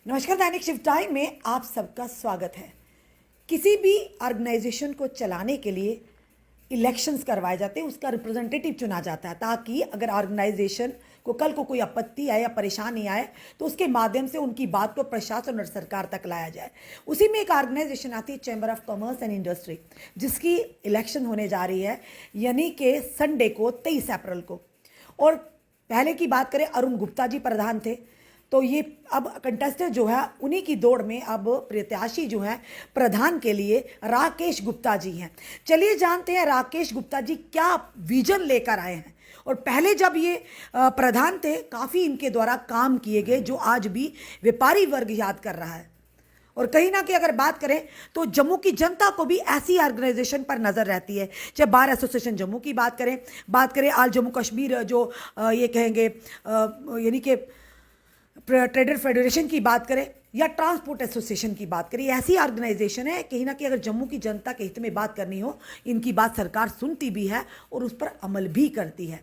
नमस्कार, दैनिक shift time में आप सबका स्वागत है। किसी भी ऑर्गेनाइजेशन को चलाने के लिए इलेक्शंस करवाए जाते हैं, उसका रिप्रेजेंटेटिव चुना जाता है ताकि अगर ऑर्गेनाइजेशन को कल को कोई आपत्ति आए या परेशानी आए तो उसके माध्यम से उनकी बात को प्रशासन और सरकार तक लाया जाए। उसी में एक ऑर्गेनाइजेशन आती है chamber of commerce and industry, जिसकी इलेक्शन होने जा रही है यानी कि संडे को 23 अप्रैल को। और पहले की बात करें, अरुण गुप्ता जी प्रधान थे, तो ये अब कंटेस्टेंट जो है उन्हीं की दौड़ में अब प्रत्याशी जो हैं प्रधान के लिए राकेश गुप्ता जी हैं। चलिए जानते हैं राकेश गुप्ता जी क्या विजन लेकर आए हैं। और पहले जब ये प्रधान थे, काफ़ी इनके द्वारा काम किए गए जो आज भी व्यापारी वर्ग याद कर रहा है। और कहीं ना कहीं अगर बात करें तो जम्मू की जनता को भी ऐसी ऑर्गेनाइजेशन पर नज़र रहती है। चाहे बार एसोसिएशन जम्मू की बात करें आल जम्मू कश्मीर जो ये कहेंगे यानी कि ट्रेडर फेडरेशन की बात करें या ट्रांसपोर्ट एसोसिएशन की बात करें, ऐसी ऑर्गेनाइजेशन है कहीं ना कहीं अगर जम्मू की जनता के हित में बात करनी हो, इनकी बात सरकार सुनती भी है और उस पर अमल भी करती है।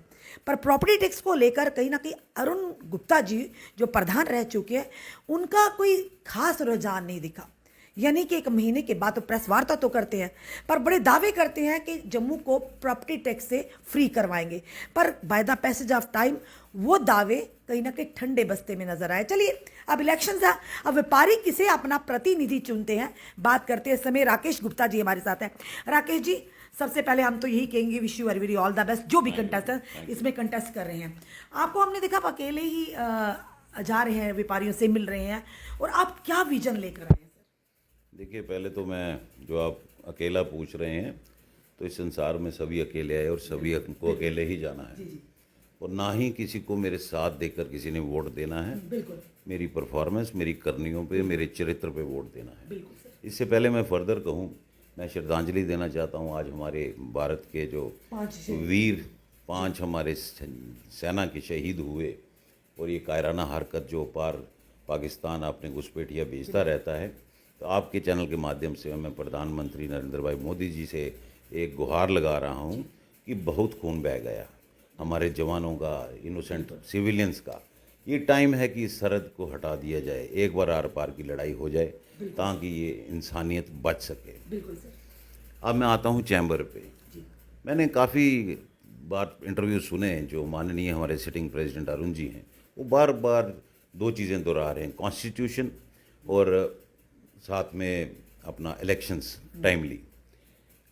पर प्रॉपर्टी टैक्स को लेकर कहीं ना कहीं अरुण गुप्ता जी जो प्रधान रह चुके हैं, उनका कोई खास रुझान नहीं दिखा। यानी कि एक महीने के बाद तो प्रेस वार्ता तो करते हैं पर बड़े दावे करते हैं कि जम्मू को प्रॉपर्टी टैक्स से फ्री करवाएंगे, पर by the passage of time वो दावे कहीं ना कहीं ठंडे बस्ते में नजर आए। चलिए अब इलेक्शन है, अब व्यापारी किसे अपना प्रतिनिधि चुनते हैं, बात करते हैं। इस समय राकेश गुप्ता जी हमारे साथ हैं। राकेश जी, सबसे पहले हम तो यही कहेंगे wish you very very all the best, जो भी कंटेस्टेंट इसमें कंटेस्ट कर रहे हैं। आपको हमने देखा आप अकेले ही जा रहे हैं, व्यापारियों से मिल रहे हैं, और आप क्या विजन लेकर आए हैं? देखिए, पहले तो मैं जो आप अकेला पूछ रहे हैं, तो इस संसार में सभी अकेले आए और सभी को अकेले ही जाना है, और ना ही किसी को मेरे साथ देकर किसी ने वोट देना है। मेरी परफॉर्मेंस, मेरी करनियों पे, मेरे चरित्र पे वोट देना है। इससे पहले मैं फर्दर कहूँ, मैं श्रद्धांजलि देना चाहता हूँ आज हमारे भारत के जो वीर 5 हमारे सेना के शहीद हुए, और ये कायराना हरकत जो पाकिस्तान अपने घुसपैठिया भेजता रहता है, तो आपके चैनल के माध्यम से मैं प्रधानमंत्री नरेंद्र भाई मोदी जी से एक गुहार लगा रहा हूं कि बहुत खून बह गया हमारे जवानों का, इनोसेंट सिविलियंस का। ये टाइम है कि इस सरहद को हटा दिया जाए, एक बार आर पार की लड़ाई हो जाए ताकि ये इंसानियत बच सके। अब मैं आता हूं चैम्बर पे। मैंने काफ़ी बार इंटरव्यू सुने जो माननीय हमारे सिटिंग प्रेसिडेंट अरुण जी हैं, वो बार बार 2 चीज़ें दोहरा रहे हैं, कॉन्स्टिट्यूशन और साथ में अपना इलेक्शंस टाइमली।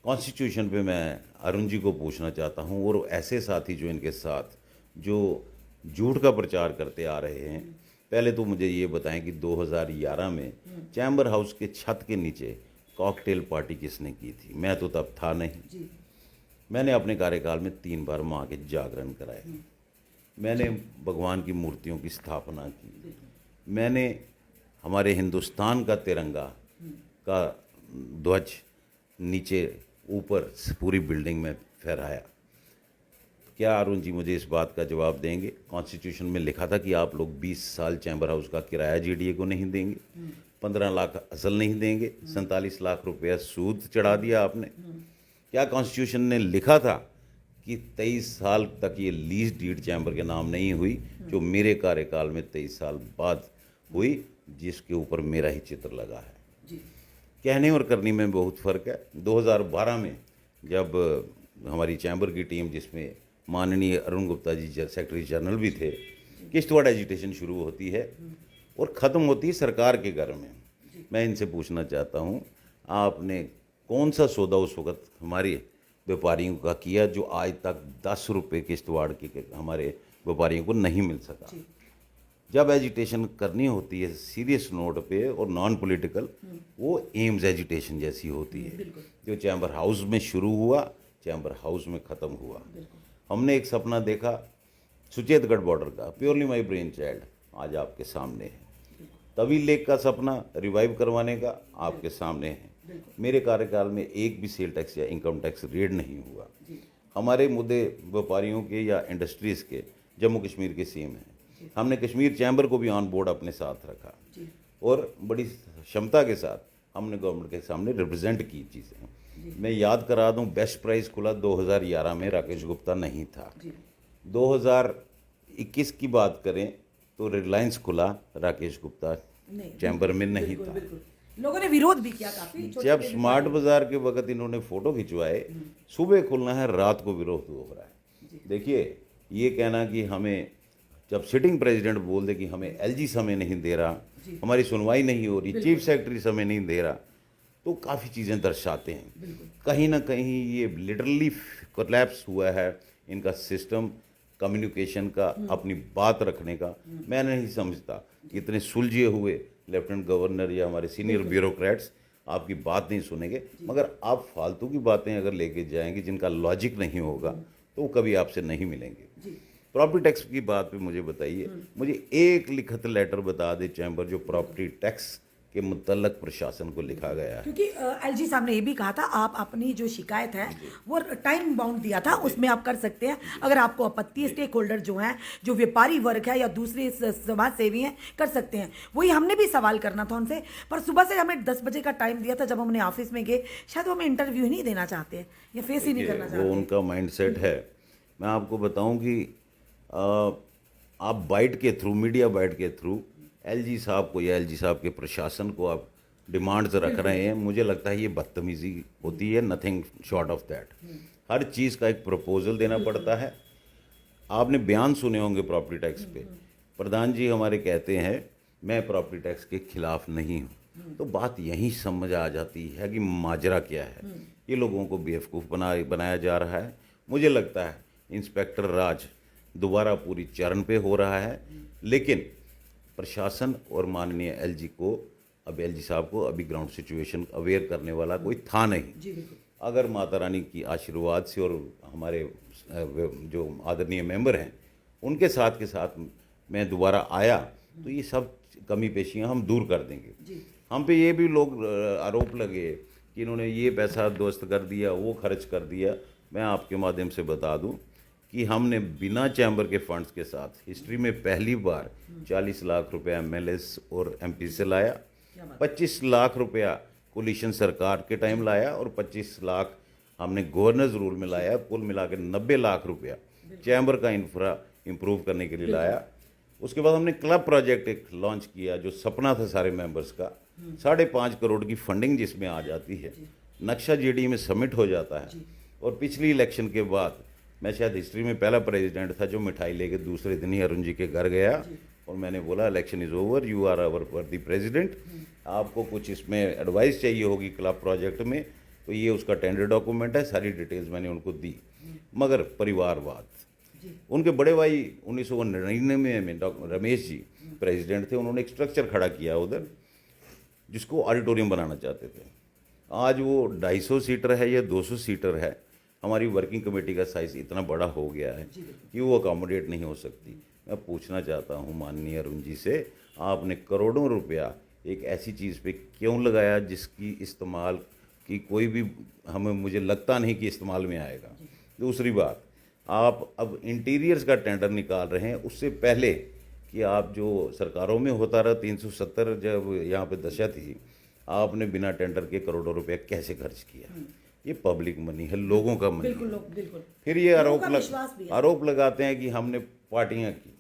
कॉन्स्टिट्यूशन पे मैं अरुण जी को पूछना चाहता हूँ, और ऐसे साथी जो इनके साथ जो झूठ का प्रचार करते आ रहे हैं, पहले तो मुझे ये बताएं कि 2011 में चैम्बर हाउस के छत के नीचे कॉकटेल पार्टी किसने की थी? मैं तो तब था नहीं। मैंने अपने कार्यकाल में 3 बार माँ के जागरण कराए, मैंने भगवान की मूर्तियों की स्थापना की, मैंने हमारे हिंदुस्तान का तिरंगा का ध्वज नीचे ऊपर पूरी बिल्डिंग में फहराया। क्या अरुण जी मुझे इस बात का जवाब देंगे? कॉन्स्टिट्यूशन में लिखा था कि आप लोग 20 साल चैम्बर हाउस का किराया जीडीए को नहीं देंगे, 15 लाख असल नहीं देंगे, 47 लाख रुपया सूद चढ़ा दिया आपने। क्या कॉन्स्टिट्यूशन ने लिखा था कि 23 साल तक ये लीज डीड चैम्बर के नाम नहीं हुई, जो मेरे कार्यकाल में 23 साल बाद हुई, जिसके ऊपर मेरा ही चित्र लगा है। कहने और करने में बहुत फ़र्क है। 2012 में जब हमारी चैम्बर की टीम, जिसमें माननीय अरुण गुप्ता जी सेक्रेटरी जनरल भी थे, किश्तवाड़ एजिटेशन शुरू होती है और ख़त्म होती है सरकार के घर में। मैं इनसे पूछना चाहता हूँ, आपने कौन सा सौदा उस वक़्त हमारे व्यापारियों का किया जो आज तक 10 रुपये किश्तवाड़ के हमारे व्यापारियों को नहीं मिल सका? जब एजिटेशन करनी होती है सीरियस नोट पे और नॉन पॉलिटिकल, वो एम्स एजिटेशन जैसी होती है, जो चैम्बर हाउस में शुरू हुआ, चैम्बर हाउस में ख़त्म हुआ। हमने एक सपना देखा सुचेतगढ़ बॉर्डर का, प्योरली माई ब्रेन चाइल्ड, आज आपके सामने है। तवी लेक का सपना रिवाइव करवाने का आपके सामने है। मेरे कार्यकाल में एक भी सेल टैक्स या इनकम टैक्स रेड नहीं हुआ। हमारे मुद्दे व्यापारियों के या इंडस्ट्रीज़ के जम्मू कश्मीर के सेम हैं। हमने कश्मीर चैम्बर को भी ऑन बोर्ड अपने साथ रखा, और बड़ी क्षमता के साथ हमने गवर्नमेंट के सामने रिप्रेजेंट की चीज़ें। मैं याद करा दूं, बेस्ट प्राइस खुला 2011 में, राकेश गुप्ता नहीं था। 2021 की बात करें तो रिलायंस खुला, राकेश गुप्ता चैम्बर में नहीं था। लोगों ने विरोध भी किया काफी। जब स्मार्ट बाजार के वक्त इन्होंने फोटो खिंचवाए, सुबह खुलना है, रात को विरोध हो रहा है। देखिए, ये कहना कि हमें, जब सिटिंग प्रेसिडेंट बोल दे कि हमें एलजी समय नहीं दे रहा, हमारी सुनवाई नहीं हो रही, चीफ सेक्रेटरी समय नहीं दे रहा, तो काफ़ी चीज़ें दर्शाते हैं। कहीं ना कहीं ये लिटरली कोलैप्स हुआ है इनका सिस्टम कम्युनिकेशन का, अपनी बात रखने का। मैं नहीं समझता इतने सुलझे हुए लेफ्टिनेंट गवर्नर या हमारे सीनियर ब्यूरोक्रेट्स आपकी बात नहीं सुनेंगे, मगर आप फालतू की बातें अगर लेके जाएंगे जिनका लॉजिक नहीं होगा तो वो कभी आपसे नहीं मिलेंगे। प्रॉपर्टी टैक्स की बात पे मुझे बताइए, मुझे एक लिखित लेटर बता दे चैम्बर जो प्रॉपर्टी टैक्स के मुतल्लक प्रशासन को लिखा गया है। क्योंकि एलजी साहब ने ये भी कहा था आप अपनी जो शिकायत है वो टाइम बाउंड दिया था, उसमें आप कर सकते हैं। अगर आपको आपत्ति है, स्टेक होल्डर जो हैं, जो व्यापारी वर्ग है या दूसरे समाज सेवी हैं, कर सकते हैं। वही हमने भी सवाल करना था उनसे, पर सुबह से हमें 10 बजे का टाइम दिया था। जब हमने ऑफिस में गए, शायद वो हमें इंटरव्यू ही नहीं देना चाहते हैं या फेस ही नहीं करना चाहते। वो उनका माइंडसेट है। मैं आपको बताऊं कि आप बाइट के थ्रू, मीडिया बाइट के थ्रू एलजी साहब को या एलजी साहब के प्रशासन को आप डिमांड्स रख रहे हैं, मुझे लगता है ये बदतमीजी होती है, नथिंग शॉर्ट ऑफ दैट। हर चीज़ का एक प्रपोजल देना पड़ता है। आपने बयान सुने होंगे प्रॉपर्टी टैक्स पे, प्रधान जी हमारे कहते हैं मैं प्रॉपर्टी टैक्स के खिलाफ नहीं हूँ। तो बात यहीं समझ आ जाती है कि माजरा क्या है। ये लोगों को बेवकूफ़ बनाया जा रहा है। मुझे लगता है इंस्पेक्टर राज दोबारा पूरी चरण पे हो रहा है, लेकिन प्रशासन और माननीय एलजी को, अब एलजी साहब को अभी ग्राउंड सिचुएशन अवेयर करने वाला कोई था नहीं। अगर माता रानी की आशीर्वाद से और हमारे जो आदरणीय मेंबर हैं उनके साथ के साथ मैं दोबारा आया तो ये सब कमी पेशियां हम दूर कर देंगे। हम पे ये भी लोग आरोप लगे कि इन्होंने ये पैसा दुरुस्त कर दिया, वो खर्च कर दिया। मैं आपके माध्यम से बता दूं कि हमने बिना चैम्बर के फंड्स के साथ हिस्ट्री में पहली बार 40 लाख रुपया एमएलएस और एमपी से लाया, 25 लाख रुपया कोलिशन सरकार के टाइम लाया और 25 लाख हमने गवर्नर्स रूल में लाया। कुल मिला के 90 लाख रुपया चैम्बर का इंफ्रा इम्प्रूव करने के लिए लाया। उसके बाद हमने क्लब प्रोजेक्ट एक लॉन्च किया जो सपना था सारे मेंबर्स का, 5.5 करोड़ की फंडिंग जिसमें आ जाती है, नक्शा जीडी में सबमिट हो जाता है। और पिछली इलेक्शन के बाद मैं शायद हिस्ट्री में पहला प्रेसिडेंट था जो मिठाई लेके दूसरे दिन ही अरुण जी के घर गया और मैंने बोला election is over, you are our worthy president, आपको कुछ इसमें एडवाइस चाहिए होगी क्लब प्रोजेक्ट में, तो ये उसका टेंडर डॉक्यूमेंट है, सारी डिटेल्स मैंने उनको दी। मगर परिवारवाद, उनके बड़े भाई 1999 में डॉक्टर रमेश जी प्रेसिडेंट थे, उन्होंने एक स्ट्रक्चर खड़ा किया उधर जिसको ऑडिटोरियम बनाना चाहते थे। आज वो 250 सीटर है या 200 सीटर है। हमारी वर्किंग कमेटी का साइज इतना बड़ा हो गया है कि वो अकोमोडेट नहीं हो सकती। मैं पूछना चाहता हूँ माननीय अरुण जी से, आपने करोड़ों रुपया एक ऐसी चीज़ पे क्यों लगाया जिसकी इस्तेमाल की कोई भी हमें, मुझे लगता नहीं कि इस्तेमाल में आएगा। दूसरी बात, आप अब इंटीरियर्स का टेंडर निकाल रहे हैं, उससे पहले कि आप जो सरकारों में होता रहा 370 जब यहाँ पे दशा थी, आपने बिना टेंडर के करोड़ों रुपया कैसे खर्च किया? ये पब्लिक मनी है, लोगों का मनी है। बिल्कुल। फिर ये आरोप लगाते हैं कि हमने पार्टियां की।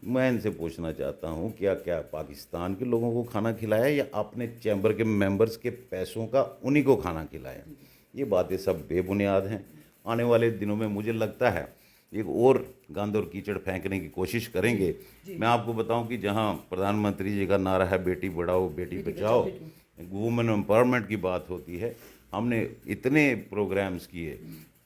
मैं इनसे पूछना चाहता हूं क्या क्या पाकिस्तान के लोगों को खाना खिलाया या अपने चैम्बर के मेंबर्स के पैसों का उन्हीं को खाना खिलाया? ये बातें सब बेबुनियाद हैं। आने वाले दिनों में मुझे लगता है एक और गंद और कीचड़ फेंकने की कोशिश करेंगे। मैं आपको बताऊं कि जहां प्रधानमंत्री जी का नारा है बेटी बढ़ाओ बेटी बचाओ, वुमेन एम्पावरमेंट की बात होती है, हमने इतने प्रोग्राम्स किए,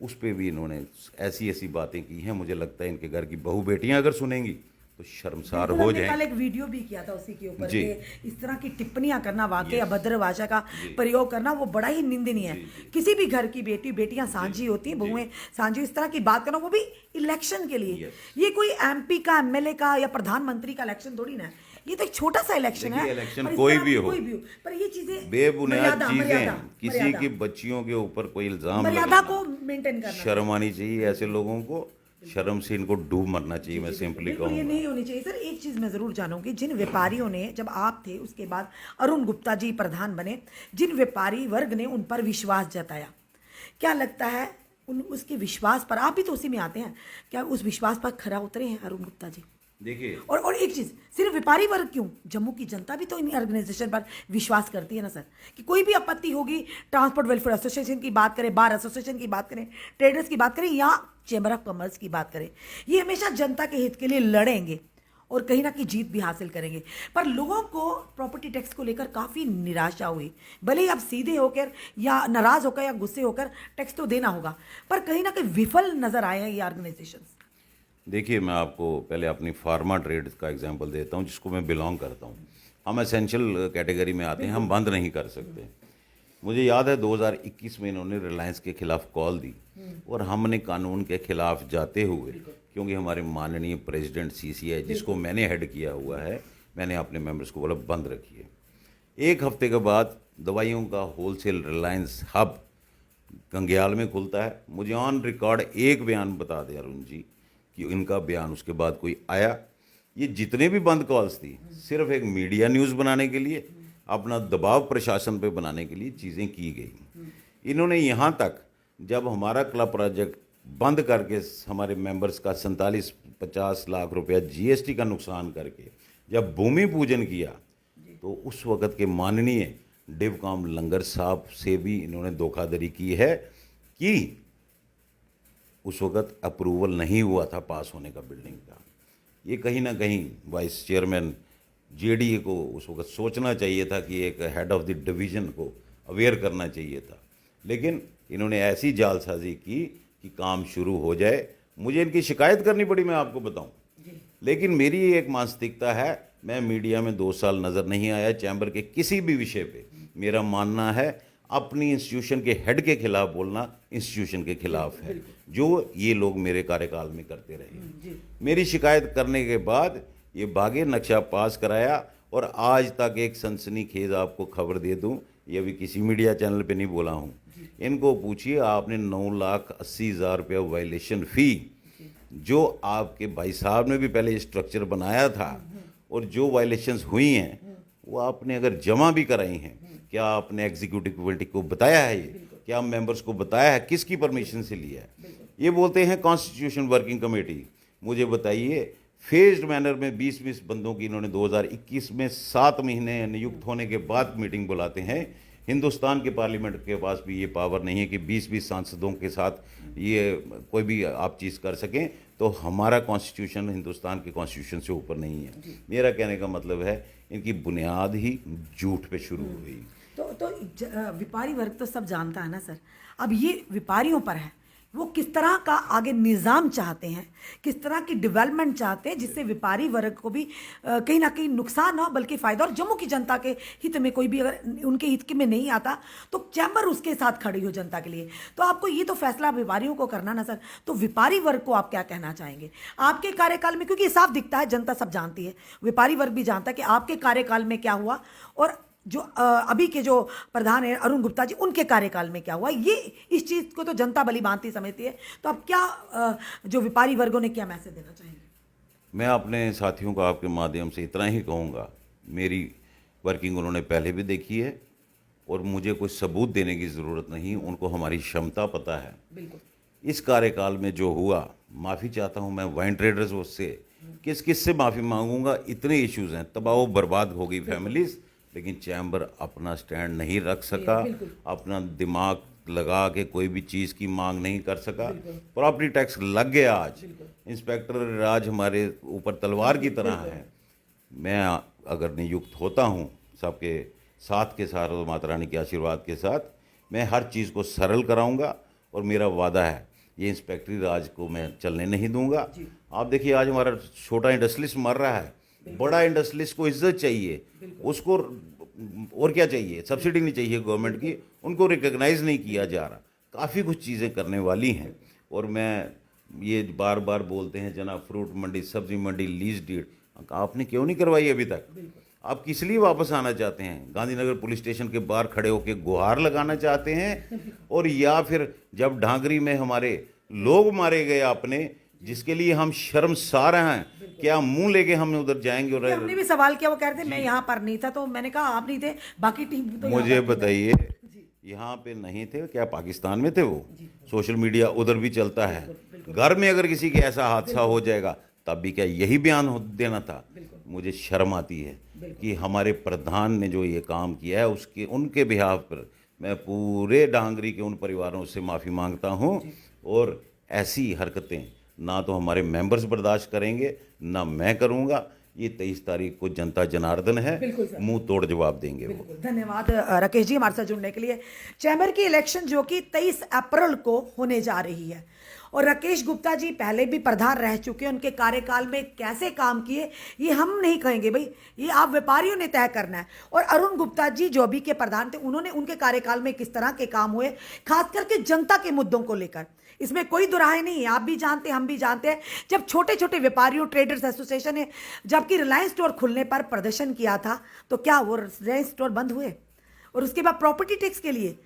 उस पे भी इन्होंने ऐसी ऐसी बातें की हैं। मुझे लगता है इनके घर की बहू बेटियां अगर सुनेंगी तो शर्मसार हो जाएं। कल एक वीडियो भी किया था उसी के ऊपर कि इस तरह की टिप्पणियां करना, वाकई अभद्र भाषा का प्रयोग करना, वो बड़ा ही निंदनीय है। किसी भी घर की बेटियां सांझी होती हैं, बहुएं सांझी, इस तरह की बात करना, वो भी इलेक्शन के लिए। ये कोई एमपी का, एमएलए का या प्रधानमंत्री का इलेक्शन थोड़ी ना, ये तो एक छोटा सा इलेक्शन है। इलेक्शन कोई भी हो, पर ये चीजें बेबुनियाद चीजें, किसी की बच्चियों के ऊपर कोई इल्जाम, मर्यादा को मेंटेन करना, शर्म आनी चाहिए ऐसे लोगों को, शर्म से इनको डूब मरना चाहिए। मैं सिंपली कहूँगा ये नहीं होनी चाहिए। सर एक चीज़ मैं ज़रूर जानूंगी, जिन व्यापारियों ने, जब आप थे उसके बाद अरुण गुप्ता जी प्रधान बने, जिन व्यापारी वर्ग ने उन पर विश्वास जताया, क्या लगता है उसके विश्वास पर, आप भी तो उसी में आते हैं, क्या उस विश्वास पर खरा उतरे हैं अरुण गुप्ता जी? देखिए, और एक चीज, सिर्फ व्यापारी वर्ग क्यों, जम्मू की जनता भी तो इन ऑर्गेनाइजेशन पर विश्वास करती है ना सर, कि कोई भी आपत्ति होगी, ट्रांसपोर्ट वेलफेयर एसोसिएशन की बात करें, बार एसोसिएशन की बात करें, ट्रेडर्स की बात करें या चेंबर ऑफ कॉमर्स की बात करें, ये हमेशा जनता के हित के लिए लड़ेंगे और कहीं ना कहीं जीत भी हासिल करेंगे। पर लोगों को प्रॉपर्टी टैक्स को लेकर काफ़ी निराशा हुई, भले ही अब सीधे होकर या नाराज होकर या गुस्से होकर टैक्स तो देना होगा, पर कहीं ना कहीं विफल नजर आए हैं ये ऑर्गेनाइजेशंस। देखिए, मैं आपको पहले अपनी फार्मा ट्रेड का एग्जांपल देता हूँ, जिसको मैं बिलोंग करता हूँ। हम एसेंशियल कैटेगरी में आते हैं, हम बंद नहीं कर सकते। मुझे याद है 2021 में इन्होंने रिलायंस के खिलाफ कॉल दी और हमने कानून के खिलाफ जाते हुए, क्योंकि हमारे माननीय प्रेसिडेंट CCI जिसको मैंने हेड किया हुआ है, मैंने अपने मेंबर्स को बोला बंद रखिए। एक हफ्ते के बाद दवाइयों का होलसेल रिलायंस हब गंग्याल में खुलता है। मुझे ऑन रिकॉर्ड एक बयान बता दें अरुण जी, कि इनका बयान उसके बाद कोई आया। ये जितने भी बंद कॉल्स थी, सिर्फ एक मीडिया न्यूज़ बनाने के लिए, अपना दबाव प्रशासन पे बनाने के लिए चीज़ें की गई। इन्होंने यहाँ तक, जब हमारा क्लब प्रोजेक्ट बंद करके हमारे मेंबर्स का 47-50 लाख रुपया GST का नुकसान करके जब भूमि पूजन किया, तो उस वक़्त के माननीय डिवकॉम लंगर साहब से भी इन्होंने धोखाधड़ी की है कि उस वक़्त अप्रूवल नहीं हुआ था पास होने का बिल्डिंग का। ये कहीं ना कहीं वाइस चेयरमैन JDA को उस वक़्त सोचना चाहिए था कि एक हेड ऑफ द डिवीज़न को अवेयर करना चाहिए था, लेकिन इन्होंने ऐसी जालसाजी की कि काम शुरू हो जाए। मुझे इनकी शिकायत करनी पड़ी, मैं आपको बताऊं, लेकिन मेरी एक मानसिकता है, मैं मीडिया में 2 साल नज़र नहीं आया चैम्बर के किसी भी विषय पे। मेरा मानना है अपनी इंस्टीट्यूशन के हेड के खिलाफ बोलना इंस्टीट्यूशन के खिलाफ है, जो ये लोग मेरे कार्यकाल में करते रहे। मेरी शिकायत करने के बाद ये भागे, नक्शा पास कराया, और आज तक एक सनसनीखेज आपको खबर दे दूं, ये अभी किसी मीडिया चैनल पे नहीं बोला हूं, इनको पूछिए, आपने 9,80,000 रुपया वायलेशन फ़ी, जो आपके भाई साहब ने भी पहले स्ट्रक्चर बनाया था, और जो वायलेशंस हुई हैं वो आपने अगर जमा भी कराई हैं, क्या आपने एग्जीक्यूटिव कमेटी को बताया है? ये क्या मेंबर्स को बताया है? किसकी परमिशन से लिया है? ये बोलते हैं कॉन्स्टिट्यूशन वर्किंग कमेटी। मुझे बताइए, फेज्ड मैनर में 20-20 बंदों की इन्होंने 2021 में 7 महीने नियुक्त होने के बाद मीटिंग बुलाते हैं। हिंदुस्तान के पार्लियामेंट के पास भी ये पावर नहीं है कि 20-20 सांसदों के साथ ये कोई भी आप चीज़ कर सकें। तो हमारा कॉन्स्टिट्यूशन हिंदुस्तान के कॉन्स्टिट्यूशन से ऊपर नहीं है। मेरा कहने का मतलब है, इनकी बुनियाद ही झूठ पे शुरू हुई। तो व्यापारी वर्ग तो सब जानता है ना सर, अब ये व्यापारियों पर है, वो किस तरह का आगे निज़ाम चाहते हैं, किस तरह की डेवलपमेंट चाहते हैं, जिससे व्यापारी वर्ग को भी कहीं ना कहीं नुकसान हो बल्कि फ़ायदा। और जम्मू की जनता के हित में कोई भी अगर उनके हित में नहीं आता तो चैम्बर उसके साथ खड़ी हो जनता के लिए। तो आपको ये तो फैसला व्यापारियों को करना ना सर, तो व्यापारी वर्ग को आप क्या कहना चाहेंगे आपके कार्यकाल में? क्योंकि ये साफ दिखता है, जनता सब जानती है, व्यापारी वर्ग भी जानता है कि आपके कार्यकाल में क्या हुआ, और जो अभी के जो प्रधान है अरुण गुप्ता जी, उनके कार्यकाल में क्या हुआ। ये इस चीज़ को तो जनता भली भांति समझती है। तो अब क्या जो व्यापारी वर्गों ने क्या मैसेज देना चाहेंगे? मैं अपने साथियों को आपके माध्यम से इतना ही कहूँगा, मेरी वर्किंग उन्होंने पहले भी देखी है और मुझे कोई सबूत देने की ज़रूरत नहीं, उनको हमारी क्षमता पता है। बिल्कुल। इस कार्यकाल में जो हुआ, माफ़ी चाहता हूँ मैं वाइन ट्रेडर्स उससे, किस किस से माफ़ी मांगूंगा, इतने इश्यूज़ हैं, तबाह बर्बाद हो गई फैमिलीज़, लेकिन चैम्बर अपना स्टैंड नहीं रख सका, अपना दिमाग लगा के कोई भी चीज़ की मांग नहीं कर सका। प्रॉपर्टी टैक्स लग गया, आज इंस्पेक्टर राज हमारे ऊपर तलवार की तरह है। मैं अगर नियुक्त होता हूँ सबके साथ के साथ और माता रानी के आशीर्वाद के साथ, मैं हर चीज़ को सरल कराऊंगा, और मेरा वादा है ये इंस्पेक्टरी राज को मैं चलने नहीं दूंगा। आप देखिए, आज हमारा छोटा इंडस्ट्रियलिस्ट मर रहा है, बड़ा इंडस्ट्रियलिस्ट को इज्जत चाहिए, उसको और क्या चाहिए, सब्सिडी नहीं चाहिए गवर्नमेंट की, उनको रिकॉग्नाइज नहीं किया जा रहा। काफ़ी कुछ चीज़ें करने वाली हैं, और मैं ये बार बार बोलते हैं जना फ्रूट मंडी, सब्जी मंडी, लीज डीड, आपने क्यों नहीं करवाई अभी तक? आप किस लिए वापस आना चाहते हैं? गांधीनगर पुलिस स्टेशन के बाहर खड़े होकर गुहार लगाना चाहते हैं, और या फिर जब ढांगरी में हमारे लोग मारे गए आपने, जिसके लिए हम शर्मसार हैं, क्या मुंह लेके हम उधर जाएंगे? और हमने भी सवाल किया, वो कह रहे थे मैं यहाँ पर नहीं था, तो मैंने कहा आप नहीं थे, बाकी टीम तो मुझे बताइए, यहाँ पे नहीं थे क्या? पाकिस्तान में थे वो? सोशल मीडिया उधर भी चलता है। घर में अगर किसी के ऐसा हादसा हो जाएगा, तब भी क्या यही बयान देना था? मुझे शर्म आती है कि हमारे प्रधान ने जो ये काम किया है उसके उनके बिहाफ पर मैं पूरे डांगरी के उन परिवारों से माफ़ी मांगता हूँ। और ऐसी हरकतें ना तो हमारे मेंबर्स बर्दाश्त करेंगे, ना मैं करूँगा। ये 23 तारीख को जनता जनार्दन है, मुंह तोड़ जवाब देंगे वो। धन्यवाद राकेश जी हमारे साथ जुड़ने के लिए। चैम्बर की इलेक्शन जो कि 23 अप्रैल को होने जा रही है और राकेश गुप्ता जी पहले भी प्रधान रह चुके हैं, उनके कार्यकाल में कैसे काम किए ये हम नहीं कहेंगे भाई, ये आप व्यापारियों ने तय करना है। और अरुण गुप्ता जी जो अभी के प्रधान थे, उन्होंने उनके कार्यकाल में किस तरह के काम हुए, खास करके जनता के मुद्दों को लेकर, इसमें कोई दुराहे नहीं है। आप भी जानते हैं, हम भी जानते हैं, जब छोटे छोटे व्यापारियों ट्रेडर्स एसोसिएशन ने जबकि रिलायंस स्टोर खुलने पर प्रदर्शन किया था, तो क्या वो रिलायंस स्टोर बंद हुए? और उसके बाद प्रॉपर्टी टैक्स के लिए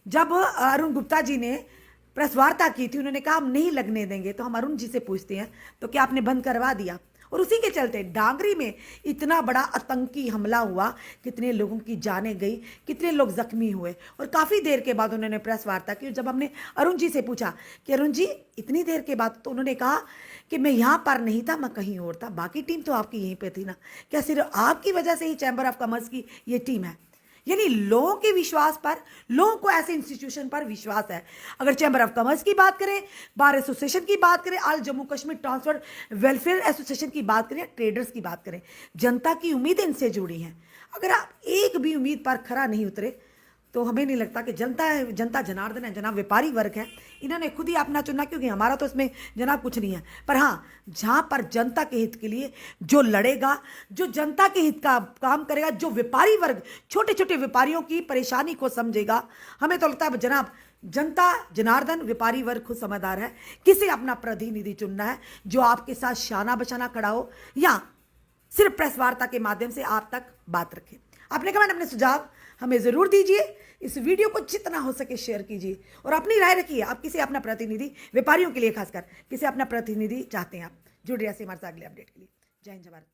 जब अरुण गुप्ता जी ने प्रेस वार्ता की थी, उन्होंने कहा हम नहीं लगने देंगे। तो हम अरुण जी से पूछते हैं, तो क्या आपने बंद करवा दिया? और उसी के चलते डांगरी में इतना बड़ा आतंकी हमला हुआ, कितने लोगों की जानें गई, कितने लोग जख्मी हुए। और काफ़ी देर के बाद उन्होंने प्रेस वार्ता की। जब हमने अरुण जी से पूछा कि अरुण जी इतनी देर के बाद, तो उन्होंने कहा कि मैं यहाँ पर नहीं था, मैं कहीं और था, बाकी टीम तो आपकी यहीं पे थी ना। क्या सिर्फ आपकी वजह से ही चैम्बर ऑफ कॉमर्स की ये टीम है? यानी लोगों के विश्वास पर, लोगों को ऐसे इंस्टीट्यूशन पर विश्वास है। अगर चैम्बर ऑफ कॉमर्स की बात करें, बार एसोसिएशन की बात करें, all Jammu Kashmir transfer welfare association की बात करें, ट्रेडर्स की बात करें, जनता की उम्मीदें इनसे जुड़ी हैं। अगर आप एक भी उम्मीद पर खरा नहीं उतरे तो हमें नहीं लगता कि जनता जनार्दन है, जनाब व्यापारी वर्ग है, इन्होंने खुद ही अपना चुना, क्योंकि हमारा तो इसमें जनाब कुछ नहीं है। पर हाँ, जहाँ पर जनता के हित के लिए जो लड़ेगा, जो जनता के हित का काम करेगा, जो व्यापारी वर्ग, छोटे छोटे व्यापारियों की परेशानी को समझेगा, हमें तो लगता है जनाब जनता जनार्दन व्यापारी वर्ग खुद समझदार है। किसे अपना प्रतिनिधि चुनना है जो आपके साथ शाना बशाना खड़ा हो, या सिर्फ प्रेस वार्ता के माध्यम से आप तक बात रखे। अपने कमेंट, अपने सुझाव हमें ज़रूर दीजिए। इस वीडियो को जितना हो सके शेयर कीजिए और अपनी राय रखिए। आप किसे अपना प्रतिनिधि, व्यापारियों के लिए खासकर किसे अपना प्रतिनिधि चाहते हैं, आप जुड़ रहे हमारे साथ अगले अपडेट के लिए। जय हिंद, जय भारत।